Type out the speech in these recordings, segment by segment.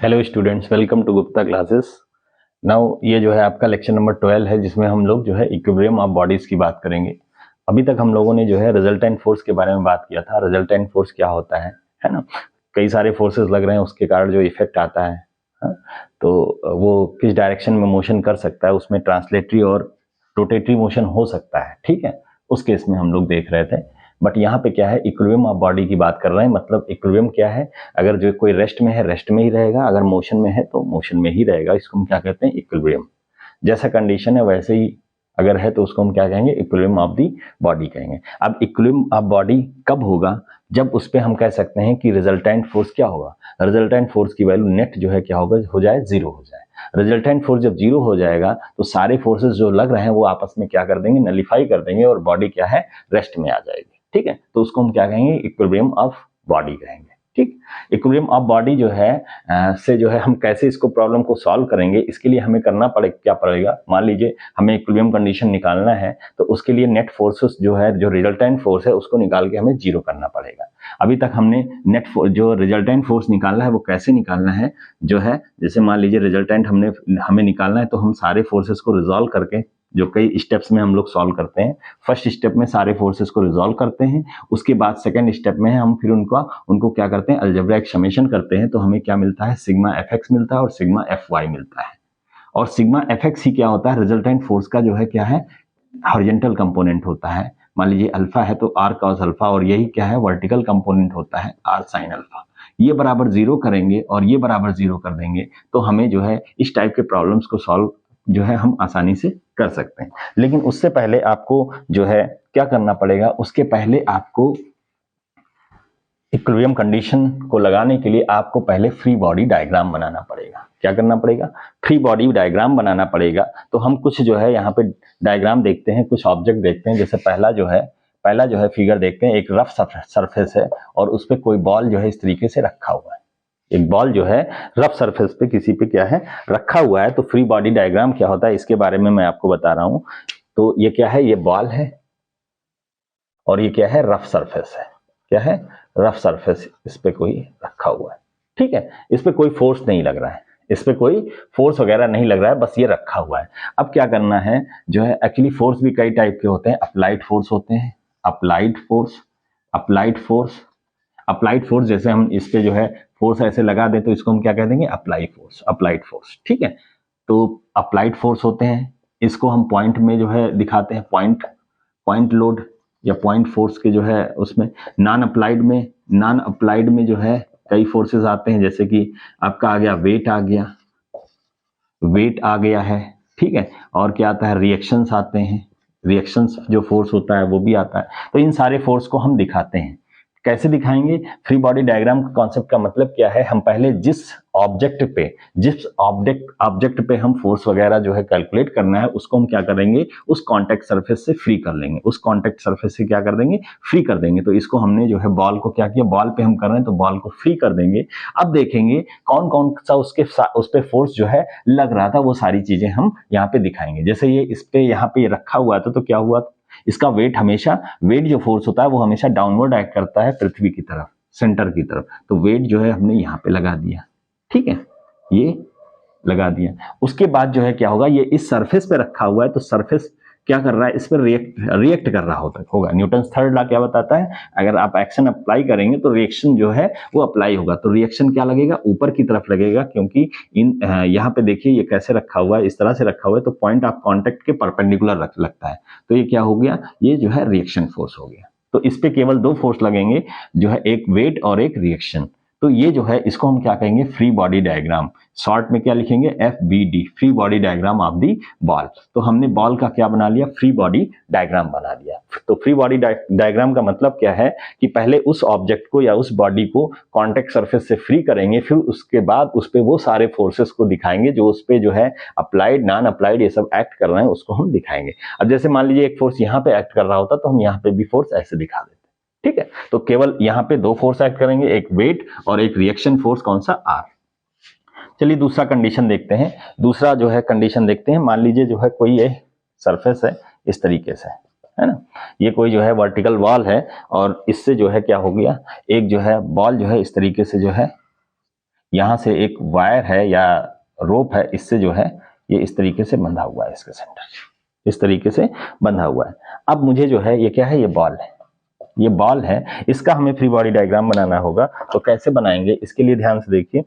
Hello students, welcome to Gupta classes. Now ये जो है आपका लेक्चर नंबर 12 है, जिसमें हम लोग जो है इक्विलिब्रियम ऑफ बॉडीज की बात करेंगे। अभी तक हम लोगों ने जो है रिजल्टेंट फोर्स के बारे में बात किया था। रिजल्टेंट फोर्स क्या होता है ना। कई सारे फोर्सेस लग रहे हैं, उसके कारण जो इफेक्ट आता है, हाँ? तो वो किस डायरेक्शन में मोशन कर सकता है, उसमें ट्रांसलेटरी और रोटेटरी मोशन हो सकता है। ठीक है, उस केस में हम लोग देख रहे थे। बट यहाँ पे क्या है, इक्विलिब्रियम ऑफ बॉडी की बात कर रहे हैं। मतलब इक्विलिब्रियम क्या है, अगर जो कोई रेस्ट में है रेस्ट में ही रहेगा, अगर मोशन में है तो मोशन में ही रहेगा। इसको हम क्या कहते हैं, इक्विलिब्रियम। जैसा कंडीशन है वैसे ही अगर है तो उसको हम क्या कहेंगे, इक्विलिब्रियम ऑफ दी बॉडी कहेंगे। अब इक्विलिब्रियम ऑफ बॉडी कब होगा, जब उस पर हम कह सकते हैं कि रिजल्टेंट फोर्स क्या होगा। रिजल्टेंट फोर्स की वैल्यू नेट जो है क्या होगा, हो जाए, जीरो हो जाए। रिजल्टेंट फोर्स जब जीरो हो जाएगा तो सारे फोर्सेस जो लग रहे हैं वो आपस में क्या कर देंगे, नलिफाई कर देंगे और बॉडी क्या है, रेस्ट में आ जाएगी। ठीक है, तो उसको हम क्या कहेंगे, इक्विलिब्रियम ऑफ बॉडी कहेंगे। ठीक, इक्विलिब्रियम ऑफ बॉडी जो है से जो है हम कैसे इसको प्रॉब्लम को सॉल्व करेंगे, इसके लिए हमें करना क्या पड़ेगा। मान लीजिए हमें इक्विलिब्रियम कंडीशन निकालना है, तो उसके लिए नेट फोर्सेस जो है, जो रिजल्टेंट फोर्स है, उसको निकाल के हमें जीरो करना पड़ेगा। अभी तक हमने नेट जो रिजल्टेंट फोर्स निकालना है वो कैसे निकालना है, जो है जैसे मान लीजिए रिजल्टेंट हमें निकालना है, तो हम सारे फोर्सेस को रिजॉल्व करके, जो कई स्टेप्स में हम लोग सॉल्व करते हैं। फर्स्ट स्टेप में सारे फोर्सेस को रिजॉल्व करते हैं, उसके बाद सेकंड स्टेप में हम फिर उनको क्या करते हैं, अलजेब्रिक समेशन करते हैं। तो हमें क्या मिलता है, सिग्मा एफ एक्स मिलता है और सिग्मा एफ वाई मिलता है। और सिग्मा एफ एक्स ही क्या होता है, रिजल्टेंट फोर्स का जो है क्या है, हॉरिजॉन्टल कंपोनेंट होता है। मान लीजिए अल्फा है तो आर कॉस अल्फा, और यही क्या है, वर्टिकल कंपोनेंट होता है, आर साइन अल्फा। ये बराबर जीरो करेंगे और ये बराबर जीरो कर देंगे, तो हमें जो है इस टाइप के प्रॉब्लम्स को सॉल्व जो है हम आसानी से कर सकते हैं। लेकिन उससे पहले आपको जो है क्या करना पड़ेगा, उसके पहले आपको इक्विलिब्रियम कंडीशन को लगाने के लिए आपको पहले फ्री बॉडी डायग्राम बनाना पड़ेगा। क्या करना पड़ेगा, फ्री बॉडी डायग्राम बनाना पड़ेगा। तो हम कुछ जो है यहाँ पे डायग्राम देखते हैं, कुछ ऑब्जेक्ट देखते हैं। जैसे पहला जो है फिगर देखते हैं, एक रफ सरफेस है और उस पर कोई बॉल जो है इस तरीके से रखा हुआ है। एक बॉल जो है रफ सरफेस पे किसी पे क्या है, रखा हुआ है। तो फ्री बॉडी डायग्राम क्या होता है, इसके बारे में मैं आपको बता रहा हूं। तो ये क्या है, ये बॉल है और ये क्या है, रफ सरफेस है। क्या है, रफ सरफेस, इस पे कोई रखा हुआ है। ठीक है, इस पे कोई फोर्स नहीं लग रहा है, इस पे कोई फोर्स वगैरह नहीं लग रहा है, बस ये रखा हुआ है। अब क्या करना है, जो है एक्चुअली फोर्स भी कई टाइप के होते हैं। अप्लाइड फोर्स होते हैं, applied force, applied force, applied force. जैसे हम इस पे जो है फोर्स ऐसे लगा दें तो इसको हम क्या कह देंगे, अप्लाइड फोर्स, अप्लाइड फोर्स। ठीक है, तो अप्लाइड फोर्स होते हैं, इसको हम पॉइंट में जो है दिखाते हैं, पॉइंट लोड या पॉइंट फोर्स के जो है उसमें। नॉन अप्लाइड में जो है कई फोर्सेस आते हैं, जैसे कि आपका आ गया वेट, आ गया है। ठीक है, और क्या आता है, रिएक्शंस आते हैं, रिएक्शंस जो फोर्स होता है वो भी आता है। तो इन सारे फोर्स को हम दिखाते हैं। कैसे दिखाएंगे, फ्री बॉडी डायग्राम का कॉन्सेप्ट का मतलब क्या है, हम पहले जिस ऑब्जेक्ट पे हम फोर्स वगैरह जो है कैलकुलेट करना है, उसको हम क्या करेंगे, उस कांटेक्ट सरफेस से फ्री कर लेंगे, उस कांटेक्ट सरफेस से क्या कर देंगे, फ्री कर देंगे। तो इसको हमने जो है बॉल को क्या किया, बॉल पे हम कर रहे हैं तो बॉल को फ्री कर देंगे। अब देखेंगे कौन कौन सा उस पे फोर्स जो है लग रहा था, वो सारी चीजें हम यहाँ पे दिखाएंगे। जैसे ये इस पे यहाँ पे रखा हुआ था, तो क्या हुआ, इसका वेट जो फोर्स होता है वो हमेशा डाउनवर्ड एक्ट करता है पृथ्वी की तरफ, सेंटर की तरफ। तो वेट जो है हमने यहाँ पे लगा दिया। ठीक है, ये लगा दिया। उसके बाद जो है क्या होगा, ये इस सरफेस पे रखा हुआ है, तो सरफेस क्या कर रहा है, इस पर रिएक्ट कर रहा होगा। न्यूटन थर्ड लॉ क्या बताता है, अगर आप एक्शन अप्लाई करेंगे तो रिएक्शन जो है वो अप्लाई होगा। तो रिएक्शन क्या लगेगा, ऊपर की तरफ लगेगा, क्योंकि यहाँ पे देखिए ये कैसे रखा हुआ है, इस तरह से रखा हुआ है, तो पॉइंट ऑफ कांटेक्ट के परपेंडिकुलर लगता है। तो ये क्या हो गया, ये जो है रिएक्शन फोर्स हो गया। तो इस पे केवल दो फोर्स लगेंगे, जो है एक वेट और एक रिएक्शन। तो ये जो है इसको हम क्या कहेंगे, फ्री बॉडी डायग्राम। शॉर्ट में क्या लिखेंगे, FBD, free body diagram of the ball. तो हमने बॉल का क्या बना लिया, फ्री बॉडी डायग्राम बना लिया। तो फ्री बॉडी डायग्राम का मतलब क्या है कि पहले उस ऑब्जेक्ट को या उस बॉडी को कांटेक्ट सरफेस से फ्री करेंगे, फिर उसके बाद उस पे वो सारे फोर्सेस को दिखाएंगे जो उस पे जो है अप्लाइड, नॉन अप्लाइड, ये सब एक्ट कर रहे हैं, उसको हम दिखाएंगे। अब जैसे मान लीजिए एक फोर्स यहाँ पे एक्ट कर रहा होता तो हम यहाँ पे भी फोर्स ऐसे दिखा देते। ठीक है, तो केवल यहाँ पे दो फोर्स एक्ट करेंगे, एक वेट और एक रिएक्शन फोर्स, कौन सा, आर। चलिए दूसरा कंडीशन देखते हैं। दूसरा जो है कंडीशन देखते हैं, मान लीजिए जो है कोई ये सरफेस है इस तरीके से, है ना, ये कोई जो है वर्टिकल वॉल है और इससे जो है क्या हो गया, एक जो है बॉल जो है इस तरीके से जो है यहां से एक वायर है या रोप है, इससे जो है ये इस तरीके से बंधा हुआ है, इसके सेंटर इस तरीके से बंधा हुआ है। अब मुझे जो है ये क्या है, ये बॉल है, ये बॉल है, इसका हमें फ्री बॉडी डायग्राम बनाना होगा। तो कैसे बनाएंगे, इसके लिए ध्यान से देखिए,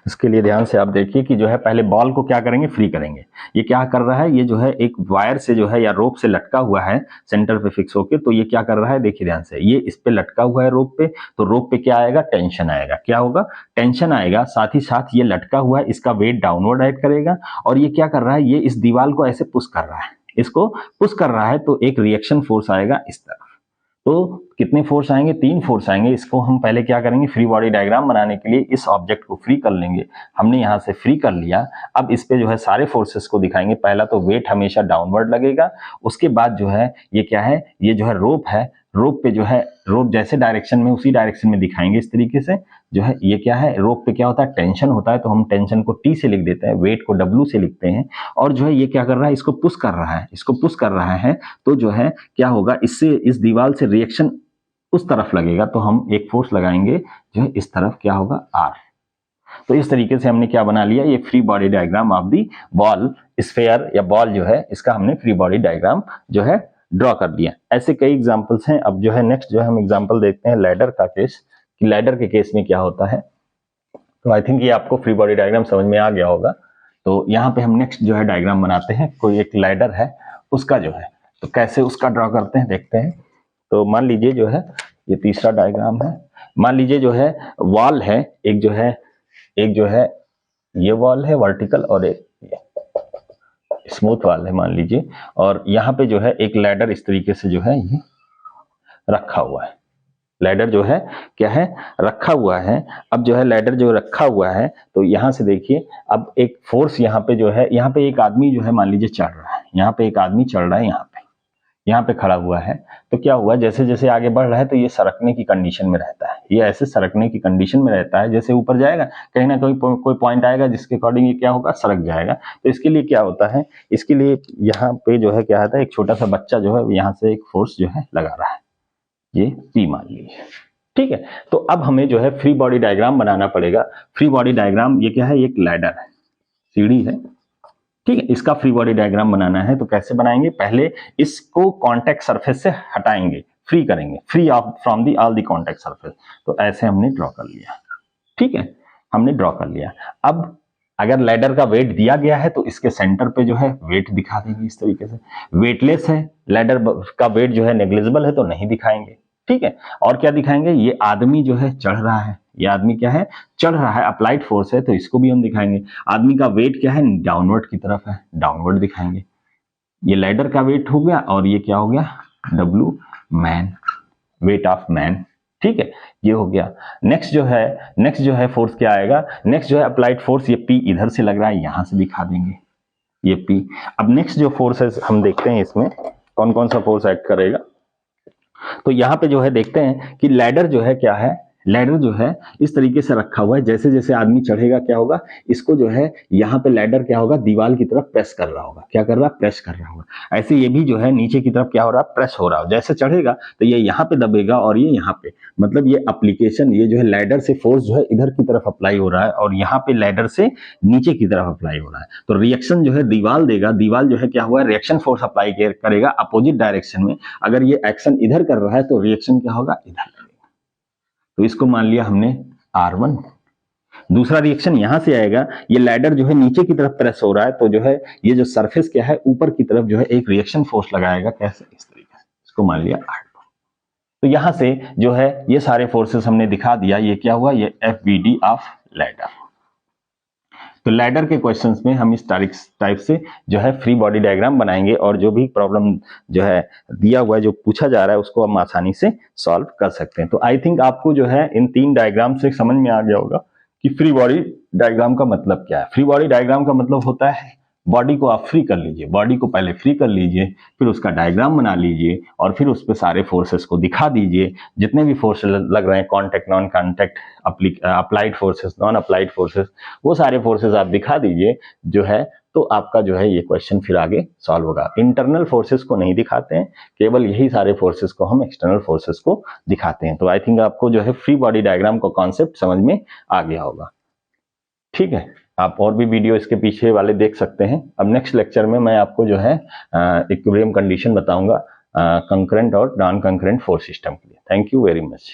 इसके लिए ध्यान से आप देखिए कि जो है पहले बॉल को क्या करेंगे, फ्री करेंगे। ये क्या कर रहा है, ये जो है एक वायर से जो है या रोप से लटका हुआ है सेंटर पे फिक्स होके, तो ये क्या कर रहा है, देखिए ध्यान से, ये इस पे लटका हुआ है रोप पे, तो रोप पे क्या आएगा, टेंशन आएगा। क्या होगा, टेंशन आएगा। साथ ही साथ ये लटका हुआ है, इसका वेट डाउनवर्ड एक्ट करेगा, और ये क्या कर रहा है, ये इस दीवार को ऐसे पुश कर रहा है, इसको पुश कर रहा है, तो एक रिएक्शन फोर्स आएगा इस तरफ। तो कितने फोर्स आएंगे, 3 फोर्स आएंगे। इसको हम पहले क्या करेंगे, फ्री बॉडी डायग्राम बनाने के लिए इस ऑब्जेक्ट को फ्री कर लेंगे। हमने यहां से फ्री कर लिया। अब इस पे जो है सारे फोर्सेस को दिखाएंगे। पहला तो वेट हमेशा डाउनवर्ड लगेगा, उसके बाद जो है ये क्या है, ये जो है रोप है, रोप पे जो है, रोप जैसे डायरेक्शन में उसी डायरेक्शन में दिखाएंगे इस तरीके से। जो है ये क्या है, रोप पे क्या होता है, टेंशन होता है, तो हम टेंशन को टी से लिख देते हैं, वेट को डब्ल्यू से लिखते हैं। और जो है ये क्या कर रहा है, इसको पुश कर रहा है, इसको पुश कर रहा है, तो जो है क्या होगा, इससे इस दीवार से रिएक्शन उस तरफ लगेगा, तो हम एक फोर्स लगाएंगे जो है इस तरफ, क्या होगा, आर। तो इस तरीके से हमने क्या बना लिया, ये free body diagram of the ball, sphere या बॉल जो है, इसका हमने फ्री बॉडी डायग्राम जो है ड्रॉ कर दिया। ऐसे कई एग्जांपल्स हैं। अब जो है नेक्स्ट जो है हम एग्जांपल देखते हैं लैडर का केस, कि लैडर के केस में क्या होता है। तो आई थिंक ये आपको फ्री बॉडी डायग्राम समझ में आ गया होगा। तो यहाँ पे हम नेक्स्ट जो है डायग्राम बनाते हैं। कोई एक लैडर है, उसका जो है, तो कैसे उसका ड्रॉ करते हैं देखते हैं। तो मान लीजिए जो है ये तीसरा डायग्राम है। मान लीजिए जो है वॉल है, एक जो है ये वॉल है वर्टिकल, और एक स्मूथ वॉल है मान लीजिए, और यहाँ पे जो है एक लैडर इस तरीके से जो है ये रखा हुआ है। लैडर जो है क्या है, रखा हुआ है। अब जो है लैडर जो रखा हुआ है, तो यहाँ से देखिए, अब एक फोर्स यहाँ पे जो है, यहाँ पे एक आदमी जो है मान लीजिए चढ़ रहा है, यहाँ पे एक आदमी चढ़ रहा है, यहाँ पे खड़ा हुआ है। तो क्या हुआ, जैसे जैसे आगे बढ़ रहा है तो ये सरकने की कंडीशन में रहता है, ये ऐसे सरकने की कंडीशन में रहता है। जैसे ऊपर जाएगा कहीं ना कहीं कोई पॉइंट आएगा जिसके अकॉर्डिंग ये क्या होगा, सरक जाएगा। तो इसके लिए क्या होता है, इसके लिए यहाँ पे जो है क्या होता है, एक छोटा सा बच्चा जो है यहाँ से एक फोर्स जो है लगा रहा है, ये P मान लीजिए, ठीक है। तो अब हमें जो है फ्री बॉडी डायग्राम बनाना पड़ेगा। फ्री बॉडी डायग्राम ये क्या है, एक लैडर है, सीढ़ी है, ठीक है। इसका फ्री बॉडी डायग्राम बनाना है, तो कैसे बनाएंगे, पहले इसको कॉन्टैक्ट सरफेस से हटाएंगे, फ्री करेंगे, free of from the all the contact surface. तो ऐसे हमने ड्रॉ कर लिया, ठीक है, हमने ड्रॉ कर लिया। अब अगर लैडर का वेट दिया गया है तो इसके सेंटर पे जो है वेट दिखा देंगे इस तरीके से। वेटलेस है लैडर का वेट जो है नेग्लिजिबल है, तो नहीं दिखाएंगे, ठीक है। और क्या दिखाएंगे, ये आदमी जो है चढ़ रहा है, ये आदमी क्या है, चढ़ रहा है, अप्लाइड फोर्स है, तो इसको भी हम दिखाएंगे। आदमी का वेट क्या है, डाउनवर्ड की तरफ है, डाउनवर्ड दिखाएंगे। ये लैडर का वेट हो गया, और ये क्या हो गया, W man, weight of man, ठीक है, ये हो गया। नेक्स्ट जो है फोर्स क्या आएगा, नेक्स्ट जो है अप्लाइड फोर्स, ये P इधर से लग रहा है, यहां से दिखा देंगे ये P। अब नेक्स्ट जो फोर्स है हम देखते हैं इसमें कौन कौन सा फोर्स एक्ट करेगा। तो यहाँ पे जो है देखते हैं कि लैडर जो है क्या है, लैडर जो है इस तरीके से रखा हुआ है। जैसे जैसे आदमी चढ़ेगा क्या होगा, इसको जो है यहाँ पे लैडर क्या होगा, दीवार की तरफ प्रेस कर रहा होगा। क्या कर रहा है, प्रेस कर रहा होगा। ऐसे ये भी जो है नीचे की तरफ क्या हो रहा है, प्रेस हो रहा हो। जैसे चढ़ेगा तो ये यहाँ पे दबेगा, और ये यहाँ पे, मतलब ये अप्लीकेशन, ये जो है लैडर से फोर्स जो है इधर की तरफ अप्लाई हो रहा है, और यहाँ पे लैडर से नीचे की तरफ अप्लाई हो रहा है। तो रिएक्शन जो है दीवार देगा, दीवार जो है क्या हुआ, रिएक्शन फोर्स अप्लाई करेगा अपोजिट डायरेक्शन में। अगर ये एक्शन इधर कर रहा है तो रिएक्शन क्या होगा, इधर। तो इसको मान लिया हमने R1। दूसरा रिएक्शन यहां से आएगा, ये लैडर जो है नीचे की तरफ प्रेस हो रहा है, तो जो है ये जो सरफेस क्या है, ऊपर की तरफ जो है एक रिएक्शन फोर्स लगाएगा। कैसे, इस तरीके से, इसको मान लिया R2। तो यहां से जो है ये सारे फोर्सेस हमने दिखा दिया। ये क्या हुआ, ये FBD ऑफ लैडर। तो लैडर के क्वेश्चंस में हम इस टाइप से जो है फ्री बॉडी डायग्राम बनाएंगे, और जो भी प्रॉब्लम जो है दिया हुआ है, जो पूछा जा रहा है, उसको हम आसानी से सॉल्व कर सकते हैं। तो आई थिंक आपको जो है इन 3 डायग्राम से समझ में आ गया होगा कि फ्री बॉडी डायग्राम का मतलब क्या है। फ्री बॉडी डायग्राम का मतलब होता है बॉडी को आप फ्री कर लीजिए, बॉडी को पहले फ्री कर लीजिए, फिर उसका डायग्राम बना लीजिए और फिर उस पर सारे फोर्सेस को दिखा दीजिए, जितने भी फोर्स लग रहे हैं, contact, non contact, applied forces, non applied forces, वो सारे फोर्सेस आप दिखा दीजिए जो है, तो आपका जो है ये क्वेश्चन फिर आगे सॉल्व होगा। इंटरनल फोर्सेस को नहीं दिखाते हैं, केवल यही सारे फोर्सेस को हम एक्सटर्नल फोर्सेस को दिखाते हैं। तो आई थिंक आपको जो है फ्री बॉडी डायग्राम का कॉन्सेप्ट समझ में आ गया होगा। ठीक है, आप और भी वीडियो इसके पीछे वाले देख सकते हैं। अब नेक्स्ट लेक्चर में मैं आपको जो है इक्विलिब्रियम कंडीशन बताऊंगा कंकरेंट और नॉन कंकरेंट फोर्स सिस्टम के लिए। Thank you very much.